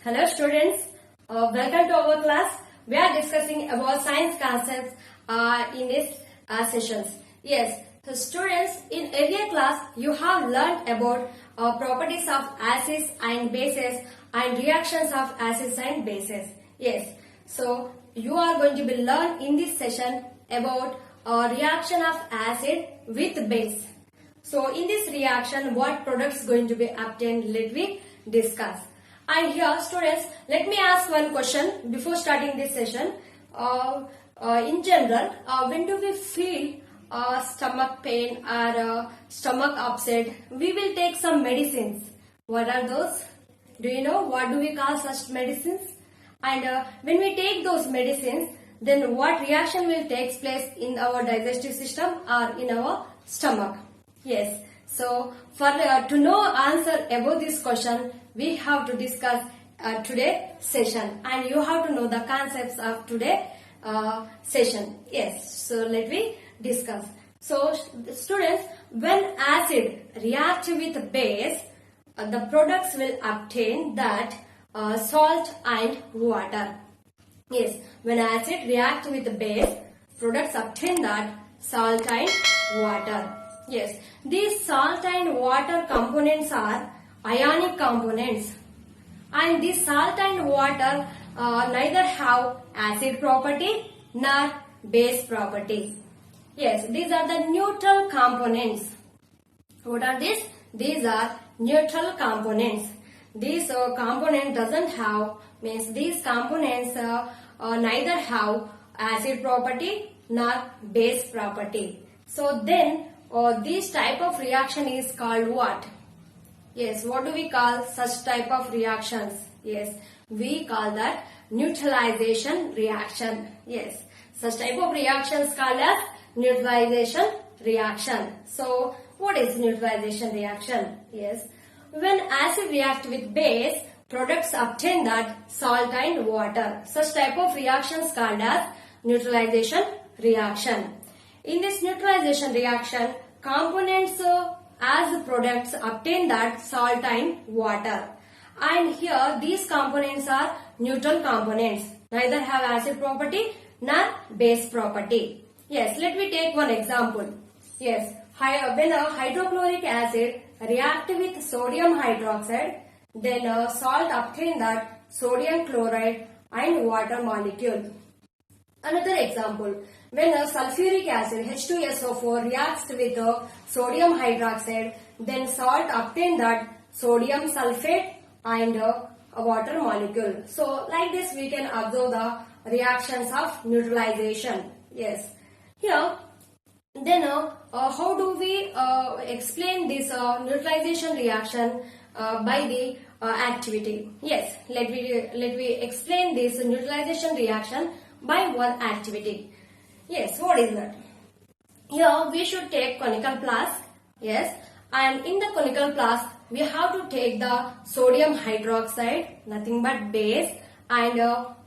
Hello students, welcome to our class. We are discussing about science concepts in this sessions. Yes, so students, in earlier class you have learned about properties of acids and bases and reactions of acids and bases. Yes, so you are going to be learn in this session about reaction of acid with base. So in this reaction, what products going to be obtained, let me discuss. And here students, let me ask one question before starting this session. In general, when do we feel stomach pain or stomach upset, we will take some medicines. What are those? Do you know what do we call such medicines? And when we take those medicines, then what reaction will take place in our digestive system or in our stomach? Yes. So for to know answer about this question, we have to discuss today's session, and you have to know the concepts of today's session. Yes. So let me discuss. So students, when acid react with base, the products will obtain that salt and water. Yes, when acid react with base, products obtain that salt and water. Yes, these salt and water components are ionic components, and this salt and water neither have acid property nor base property. Yes, these are the neutral components. What are these? These are neutral components. This component doesn't have, means these components neither have acid property nor base property. So then this type of reaction is called what? Yes, what do we call such type of reactions? Yes, we call that neutralization reaction. Yes, such type of reactions called as neutralization reaction. So what is neutralization reaction? Yes, when acid react with base, products obtain that salt and water. Such type of reactions called as neutralization reaction. In this neutralization reaction, components as products obtain that salt and water. And here these components are neutral components, neither have acid property nor base property. Yes, let me take one example. Yes, when a hydrochloric acid react with sodium hydroxide, then salt obtain that sodium chloride and water molecule. Another example, when a sulfuric acid H2SO4 reacts with sodium hydroxide, then salt obtain that sodium sulfate and a water molecule. So like this we can observe the reactions of neutralization. Yes. Here then how do we explain this neutralization reaction by the activity? Yes, let me explain this neutralization reaction by one activity. Yes, what is that? Here we should take conical flask. Yes, and in the conical flask we have to take the sodium hydroxide, nothing but base, and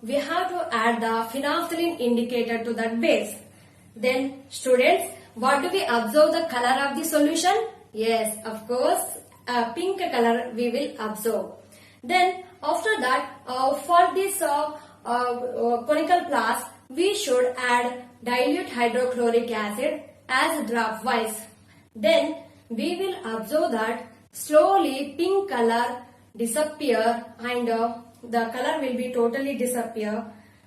we have to add the phenolphthalein indicator to that base. Then students, what do we observe the color of the solution? Yes, of course, pink color we will observe. Then after that, for this conical flask, we should add dilute hydrochloric acid as dropwise. Then we will observe that slowly pink color disappear and the color will be totally disappear.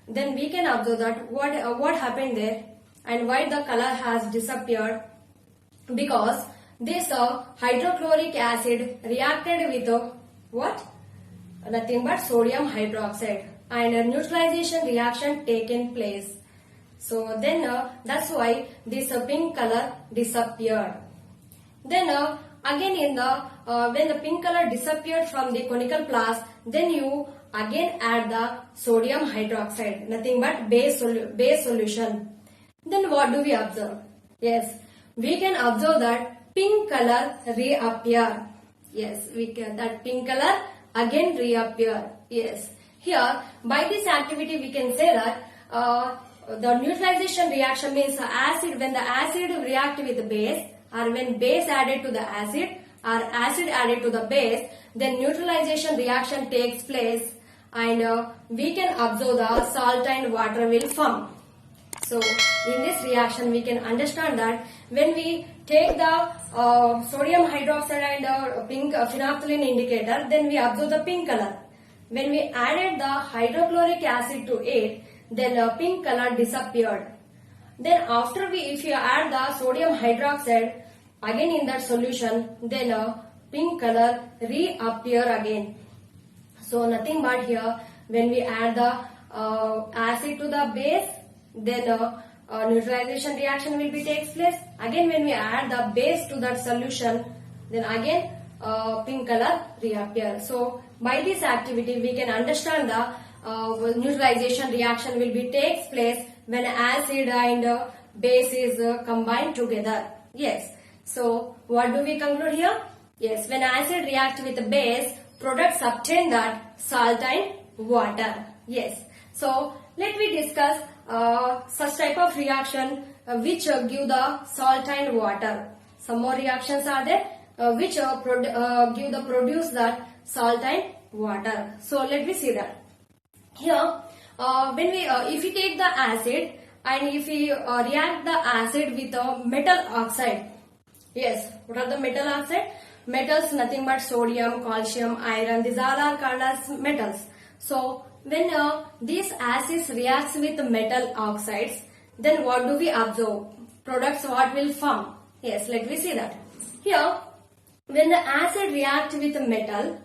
Then we can observe that what happened there and why the color has disappeared, because this hydrochloric acid reacted with what? Nothing but sodium hydroxide, and a neutralization reaction taken place. So then that's why this pink color disappeared. Then again in the when the pink color disappeared from the conical flask, then you again add the sodium hydroxide, nothing but base solution. Then what do we observe? Yes, we can observe that pink color reappear. Yes, we can, that pink color again reappear. Yes, here by this activity we can say that the neutralization reaction means acid, when the acid react with base, or when base added to the acid or acid added to the base, then neutralization reaction takes place and we can observe the salt and water will form. So in this reaction we can understand that when we take the sodium hydroxide and pink phenolphthalein indicator, then we observe the pink color. When we added the hydrochloric acid to it, then pink color disappeared. Then after if you add the sodium hydroxide again in that solution, then pink color reappear again. So nothing but here when we add the acid to the base, then neutralization reaction will be takes place. Again when we add the base to that solution, then again pink color reappear. So by this activity we can understand the neutralization reaction will be takes place when acid and base is combined together. Yes. So what do we conclude here? Yes, when acid react with the base, products obtain that salt and water. Yes. So let me discuss such type of reaction which give the salt and water. Some more reactions are there which produce that salt and water. So let me see that. Here, when we if we take the acid and if we react the acid with a metal oxide. Yes, what are the metal oxide? Metals nothing but sodium, calcium, iron. These all are called as metals. So when these acids reacts with metal oxides, then what do we observe? Products what will form? Yes, let me see that. Here, when the acid reacts with metal,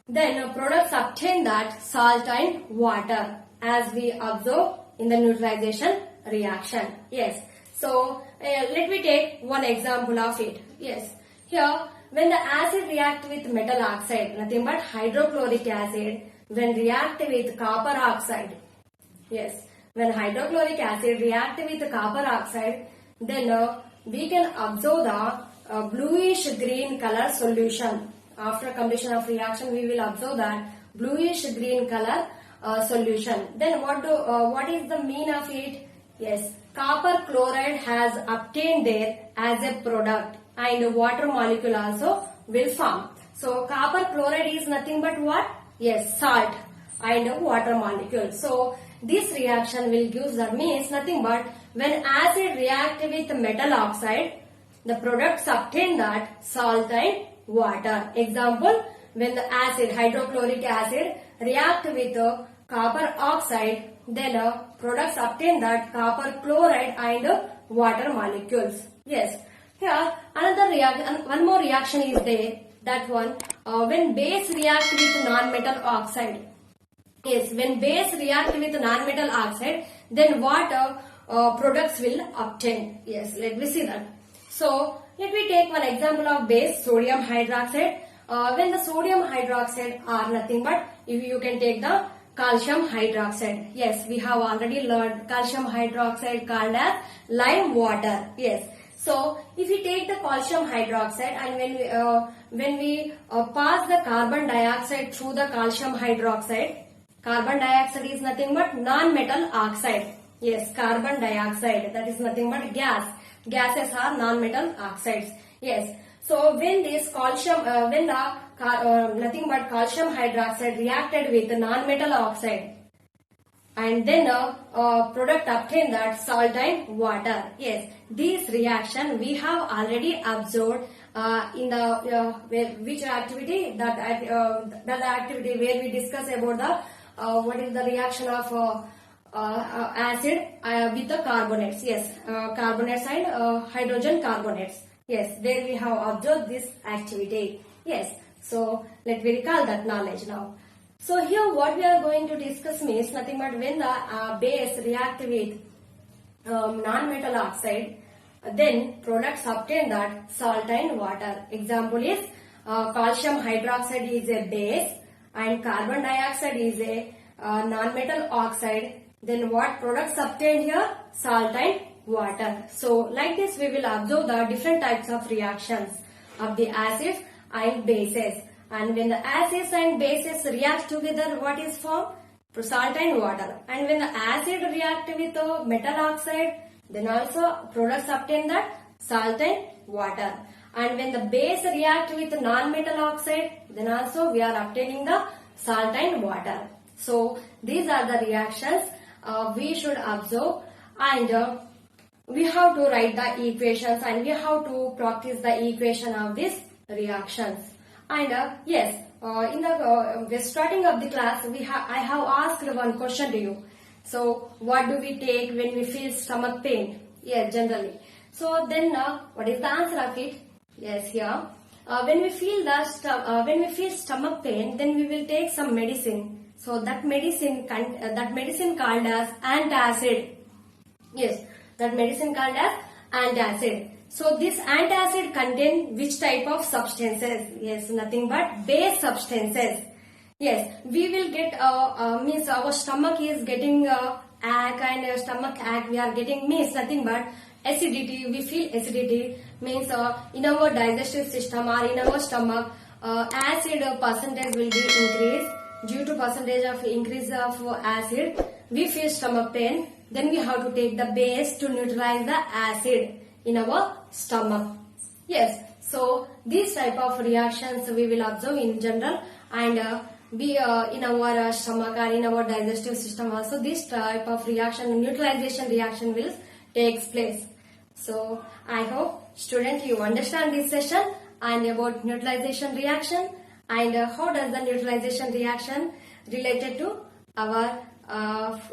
then products obtain that salt and water as we observe in the neutralization reaction. Yes. So let me take one example of it. Yes. Here when the acid react with metal oxide, nothing but hydrochloric acid, when react with copper oxide. Yes. When hydrochloric acid react with copper oxide, then we can observe the bluish green color solution. After completion of reaction, we will observe that bluish green color solution. Then what is the mean of it? Yes, copper chloride has obtained there as a product and water molecule also will form. So copper chloride is nothing but what? Yes, salt and water molecule. So this reaction will give the means nothing but when acid react with metal oxide, the products obtain that salt and water. Example, when the acid, hydrochloric acid react with copper oxide, then products obtain that copper chloride and water molecules. Yes. Here another reaction, one more reaction is there. That one when base react with non-metal oxide. Yes, when base react with non-metal oxide, then what products will obtain? Yes, let me see that. So let me take one example of base, sodium hydroxide. When the sodium hydroxide are nothing but, if you can take the calcium hydroxide. Yes, we have already learned calcium hydroxide called as lime water. Yes. So if we take the calcium hydroxide and when we pass the carbon dioxide through the calcium hydroxide, carbon dioxide is nothing but non-metal oxide. Yes, carbon dioxide, that is nothing but gas. Gases are non-metal oxides. Yes. So when this calcium, when the nothing but calcium hydroxide reacted with the non-metal oxide, and then product obtained that salt and water. Yes, this reaction we have already observed in the which activity, that activity where we discuss about the what is the reaction of acid with the carbonates. Yes, carbonates and hydrogen carbonates. Yes, there we have observed this activity. Yes, so let me recall that knowledge now. So here what we are going to discuss means nothing but when the base react with non-metal oxide, then products obtain that salt and water. Example is calcium hydroxide is a base and carbon dioxide is a non-metal oxide. Then what products obtained here? Salt and water. So like this we will observe the different types of reactions of the acids and bases. And when the acids and bases react together, what is formed? Salt and water. And when the acid react with the metal oxide, then also products obtain that salt and water. And when the base react with non-metal oxide, then also we are obtaining the salt and water. So these are the reactions we should observe, and we have to write the equations, and we have to practice the equation of these reactions. And yes, in the starting of the class, I have asked one question to you. So what do we take when we feel stomach pain? Yes, generally. So then what is the answer of it? Yes, here. When we feel stomach pain, then we will take some medicine. So that medicine called as antacid. Yes, that medicine called as antacid. So this antacid contain which type of substances? Yes, nothing but base substances. Yes, we will get means our stomach is getting ache, and stomach ache we are getting means nothing but acidity. We feel acidity means in our digestive system or in our stomach acid percentage will be increased. Due to percentage of increase of acid, we feel stomach pain. Then we have to take the base to neutralize the acid in our stomach. Yes, so these type of reactions we will observe in general, and we in our stomach or in our digestive system also this type of reaction, neutralization reaction, will takes place. So I hope student you understand this session and about neutralization reaction, and how does the neutralization reaction related to our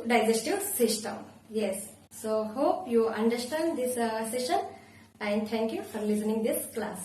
digestive system. Yes, so hope you understand this session, and thank you for listening this class.